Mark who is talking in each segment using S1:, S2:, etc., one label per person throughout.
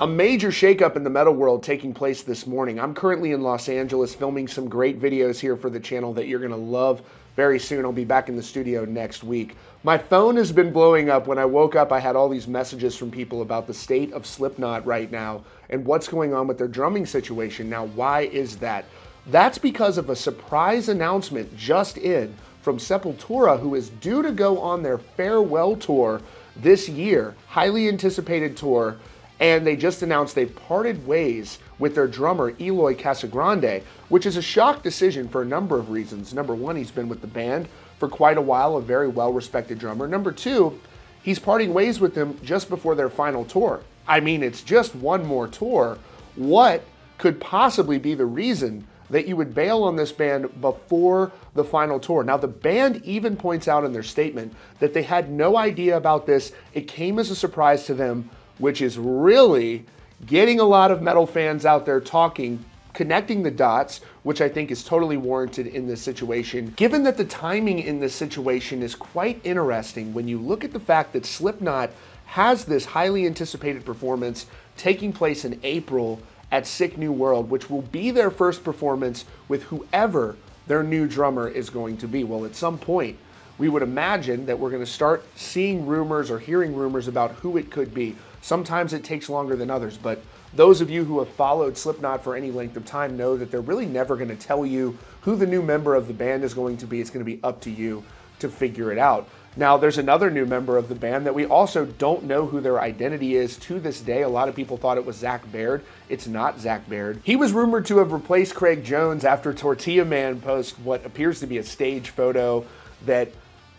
S1: A major shakeup in the metal world taking place this morning. I'm currently in Los Angeles filming some great videos here for the channel that you're going to love very soon. I'll be back in the studio next week. My phone has been blowing up. When I woke up, I had all these messages from people about the state of Slipknot right now and what's going on with their drumming situation. Now, why is that? That's because of a surprise announcement just in from Sepultura, who is due to go on their farewell tour this year, highly anticipated tour. And they just announced they've parted ways with their drummer, Eloy Casagrande, which is a shock decision for a number of reasons. Number one, he's been with the band for quite a while, a very well-respected drummer. Number two, he's parting ways with them just before their final tour. I mean, it's just one more tour. What could possibly be the reason that you would bail on this band before the final tour? Now, the band even points out in their statement that they had no idea about this. It came as a surprise to them, which is really getting a lot of metal fans out there talking, connecting the dots, which I think is totally warranted in this situation. Given that the timing in this situation is quite interesting, when you look at the fact that Slipknot has this highly anticipated performance taking place in April at Sick New World, which will be their first performance with whoever their new drummer is going to be. Well, at some point, we would imagine that we're going to start seeing rumors or hearing rumors about who it could be. Sometimes it takes longer than others, but those of you who have followed Slipknot for any length of time know that they're really never going to tell you who the new member of the band is going to be. It's going to be up to you to figure it out. Now, there's another new member of the band that we also don't know who their identity is to this day. A lot of people thought it was Zach Baird. It's not Zach Baird. He was rumored to have replaced Craig Jones after Tortilla Man posted what appears to be a stage photo that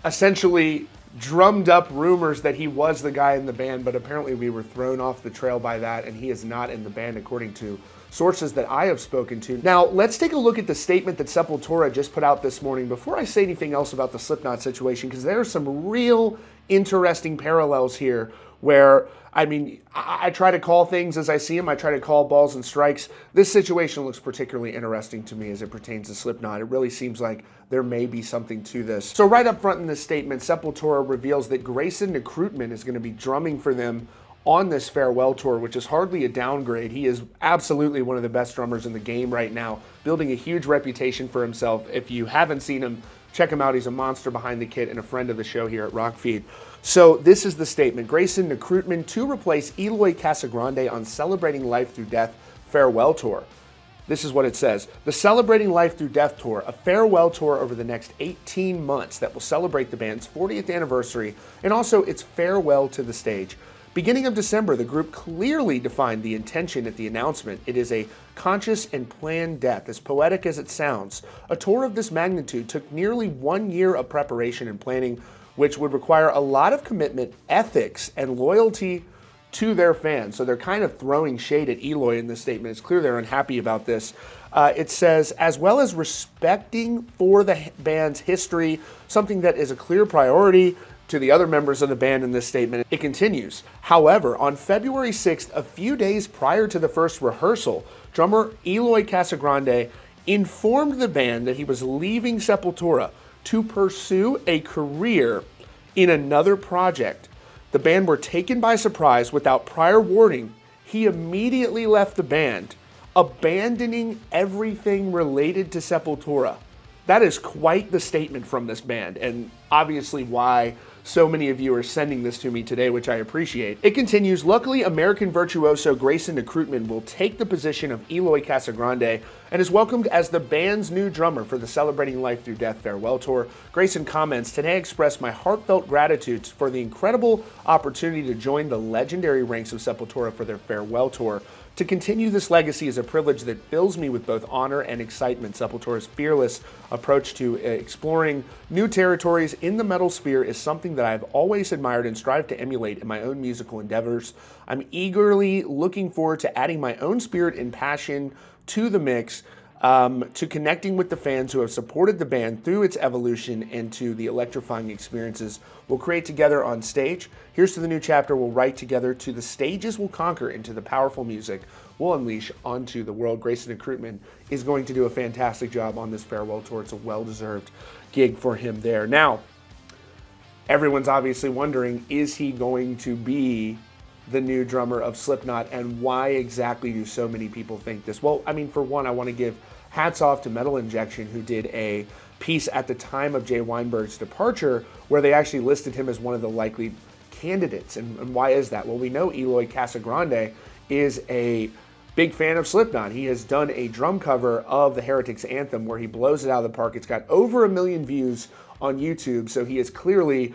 S1: essentially drummed up rumors that he was the guy in the band, but apparently we were thrown off the trail by that, and he is not in the band according to sources that I have spoken to. Now, let's take a look at the statement that Sepultura just put out this morning before I say anything else about the Slipknot situation, because there are some real interesting parallels here where, I mean, I try to call things as I see them. I try to call balls and strikes. This situation looks particularly interesting to me as it pertains to Slipknot. It really seems like there may be something to this. So right up front in this statement, Sepultura reveals that Grayson Recruitment is going to be drumming for them on this farewell tour, which is hardly a downgrade. He is absolutely one of the best drummers in the game right now, building a huge reputation for himself. If you haven't seen him, check him out. He's a monster behind the kit and a friend of the show here at Rockfeed. So this is the statement. Grayson Recruitment to replace Eloy Casagrande on Celebrating Life Through Death farewell tour. This is what it says. The Celebrating Life Through Death tour, a farewell tour over the next 18 months that will celebrate the band's 40th anniversary and also its farewell to the stage. Beginning of December, the group clearly defined the intention at the announcement. It is a conscious and planned death, as poetic as it sounds. A tour of this magnitude took nearly 1 year of preparation and planning, which would require a lot of commitment, ethics, and loyalty to their fans. So they're kind of throwing shade at Eloy in this statement. It's clear they're unhappy about this. It says, as well as respecting for the band's history, something that is a clear priority to the other members of the band in this statement. It continues. However, on February 6th, a few days prior to the first rehearsal, drummer Eloy Casagrande informed the band that he was leaving Sepultura to pursue a career in another project. The band were taken by surprise without prior warning. He immediately left the band, abandoning everything related to Sepultura. That is quite the statement from this band, and obviously why so many of you are sending this to me today, which I appreciate. It continues, luckily, American virtuoso Grayson Recruitment will take the position of Eloy Casagrande and is welcomed as the band's new drummer for the Celebrating Life Through Death farewell tour. Grayson comments, today I express my heartfelt gratitude for the incredible opportunity to join the legendary ranks of Sepultura for their farewell tour. To continue this legacy is a privilege that fills me with both honor and excitement. Sepultura's fearless approach to exploring new territories in the metal sphere is something that I've always admired and strived to emulate in my own musical endeavors. I'm eagerly looking forward to adding my own spirit and passion to the mix, to connecting with the fans who have supported the band through its evolution and to the electrifying experiences we'll create together on stage. Here's to the new chapter we'll write together, to the stages we'll conquer, and to the powerful music we'll unleash onto the world. Grayson Recruitment is going to do a fantastic job on this farewell tour. It's a well-deserved gig for him there. Now, everyone's obviously wondering, is he going to be the new drummer of Slipknot, and why exactly do so many people think this? Well, I mean, for one, I want to give hats off to Metal Injection, who did a piece at the time of Jay Weinberg's departure where they actually listed him as one of the likely candidates. And why is that? Well, we know Eloy Casagrande is a big fan of Slipknot. He has done a drum cover of the Heretics Anthem where he blows it out of the park. It's got over 1 million views on YouTube, so he has clearly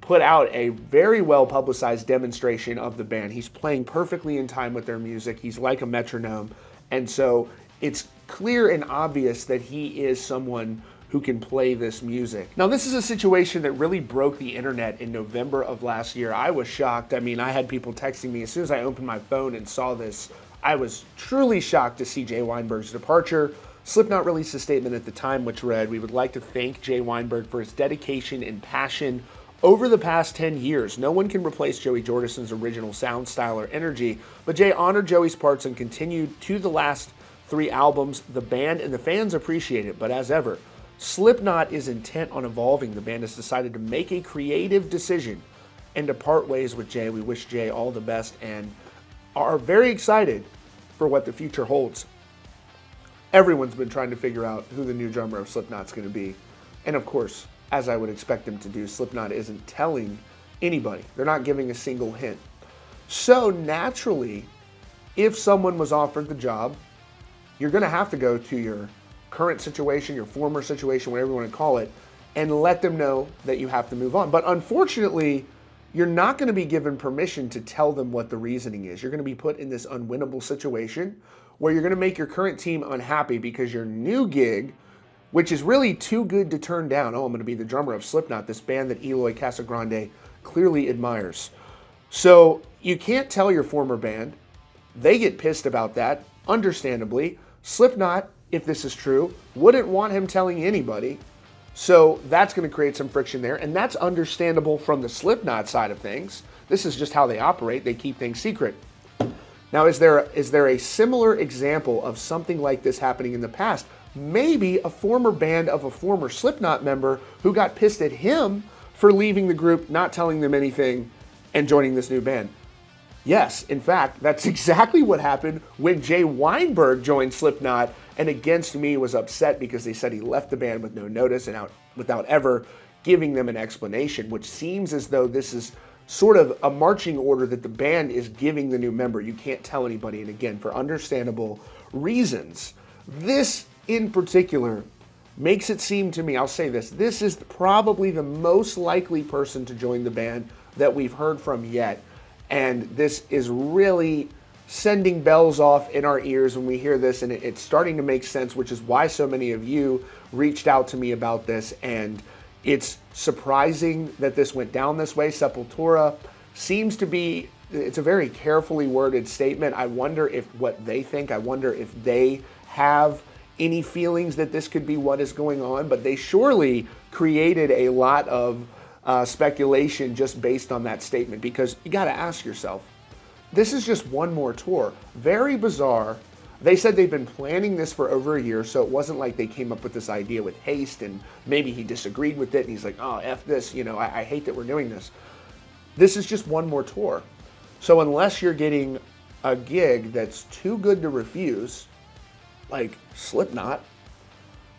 S1: put out a very well-publicized demonstration of the band. He's playing perfectly in time with their music. He's like a metronome, and so it's clear and obvious that he is someone who can play this music. Now, this is a situation that really broke the internet in November of last year. I was shocked. I mean, I had people texting me as soon as I opened my phone and saw this. I was truly shocked to see Jay Weinberg's departure. Slipknot released a statement at the time which read, "We would like to thank Jay Weinberg for his dedication and passion over the past 10 years. No one can replace Joey Jordison's original sound, style, or energy, but Jay honored Joey's parts and continued to the last 3 albums. The band and the fans appreciate it, but as ever, Slipknot is intent on evolving. The band has decided to make a creative decision and to part ways with Jay. We wish Jay all the best and are very excited for what the future holds." Everyone's been trying to figure out who the new drummer of Slipknot's going to be. And of course, as I would expect them to do, Slipknot isn't telling anybody. They're not giving a single hint. So naturally, if someone was offered the job, you're going to have to go to your current situation, your former situation, whatever you want to call it, and let them know that you have to move on. But unfortunately, you're not going to be given permission to tell them what the reasoning is. You're going to be put in this unwinnable situation where you're going to make your current team unhappy because your new gig, which is really too good to turn down. Oh, I'm going to be the drummer of Slipknot, this band that Eloy Casagrande clearly admires. So you can't tell your former band. They get pissed about that, understandably. Slipknot, if this is true, wouldn't want him telling anybody. So that's going to create some friction there, and that's understandable from the Slipknot side of things. This is just how they operate. They keep things secret. Now, is there a similar example of something like this happening in the past? Maybe a former band of a former Slipknot member who got pissed at him for leaving the group, not telling them anything, and joining this new band. Yes, in fact, that's exactly what happened when Jay Weinberg joined Slipknot, and Against Me was upset because they said he left the band with no notice and without ever giving them an explanation, which seems as though this is sort of a marching order that the band is giving the new member. You can't tell anybody, and again, for understandable reasons. This in particular makes it seem to me, I'll say this is probably the most likely person to join the band that we've heard from yet. And this is really sending bells off in our ears when we hear this, and it's starting to make sense, which is why so many of you reached out to me about this. And it's surprising that this went down this way. Sepultura seems to be, it's a very carefully worded statement. I wonder if what they think, I wonder if they have any feelings that this could be what is going on, but they surely created a lot of speculation just based on that statement, because you got to ask yourself, this is just one more tour. Very bizarre. They said they've been planning this for over a year, so it wasn't like they came up with this idea with haste and maybe he disagreed with it and he's like, oh, F this, I hate that we're doing this. This is just one more tour. So unless you're getting a gig that's too good to refuse, like Slipknot,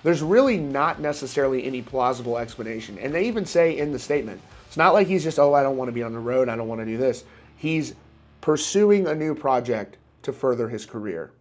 S1: there's really not necessarily any plausible explanation. And they even say in the statement, it's not like he's just, oh, I don't want to be on the road, I don't want to do this. He's pursuing a new project to further his career.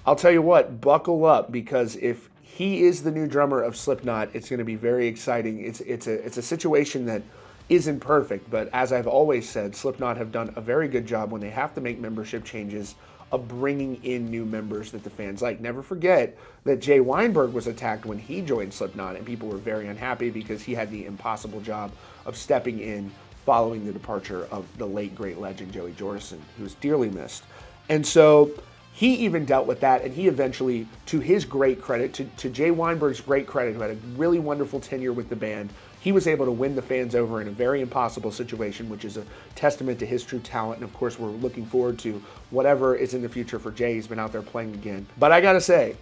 S1: I'll tell you what, buckle up, because if he is the new drummer of Slipknot, it's going to be very exciting. It's a situation that isn't perfect, but as I've always said, Slipknot have done a very good job when they have to make membership changes of bringing in new members that the fans like. Never forget that Jay Weinberg was attacked when he joined Slipknot, and people were very unhappy because he had the impossible job of stepping in following the departure of the late great legend Joey Jordison, who was dearly missed. And so he even dealt with that, and he eventually, to his great credit, to Jay Weinberg's great credit, who had a really wonderful tenure with the band, he was able to win the fans over in a very impossible situation, which is a testament to his true talent. And of course, we're looking forward to whatever is in the future for Jay. He's been out there playing again. But I gotta say,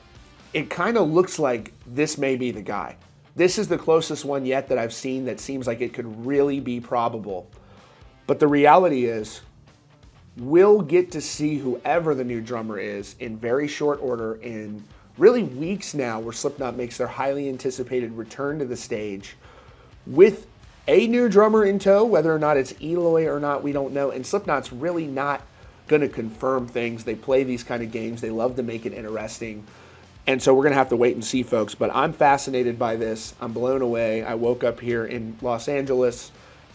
S1: it kind of looks like this may be the guy. This is the closest one yet that I've seen that seems like it could really be probable. But the reality is, we'll get to see whoever the new drummer is in very short order, in really weeks now, where Slipknot makes their highly anticipated return to the stage with a new drummer in tow. Whether or not it's Eloy or not, we don't know. And Slipknot's really not going to confirm things. They play these kind of games. They love to make it interesting. And so we're going to have to wait and see, folks. But I'm fascinated by this. I'm blown away. I woke up here in Los Angeles,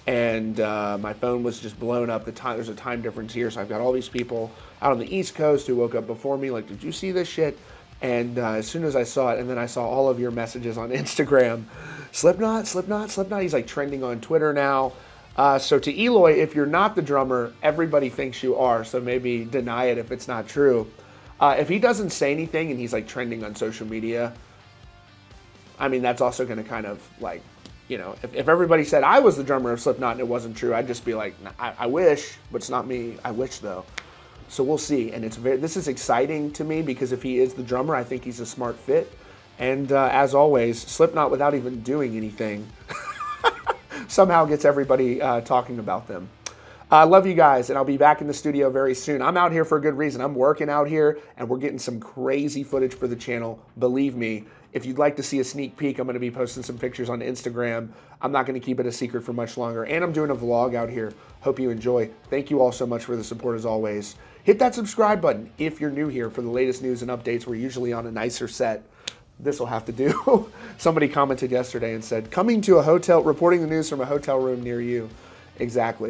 S1: and my phone was just blown up. There's a time difference here, so I've got all these people out on the East Coast who woke up before me, like, did you see this shit? And as soon as I saw it, and then I saw all of your messages on Instagram, Slipknot, Slipknot, Slipknot. He's like trending on Twitter now. So to Eloy, if you're not the drummer, everybody thinks you are, so maybe deny it if it's not true. If he doesn't say anything and he's like trending on social media, I mean, that's also going to kind of like, you know, if everybody said I was the drummer of Slipknot and it wasn't true, I'd just be like, I wish, but it's not me. I wish though. So we'll see. And this is exciting to me because if he is the drummer, I think he's a smart fit. And as always, Slipknot, without even doing anything, somehow gets everybody talking about them. I love you guys, and I'll be back in the studio very soon. I'm out here for a good reason. I'm working out here, and we're getting some crazy footage for the channel. Believe me, if you'd like to see a sneak peek, I'm going to be posting some pictures on Instagram. I'm not going to keep it a secret for much longer, and I'm doing a vlog out here. Hope you enjoy. Thank you all so much for the support as always. Hit that subscribe button if you're new here for the latest news and updates. We're usually on a nicer set. This will have to do. Somebody commented yesterday and said, coming to a hotel, reporting the news from a hotel room near you. Exactly.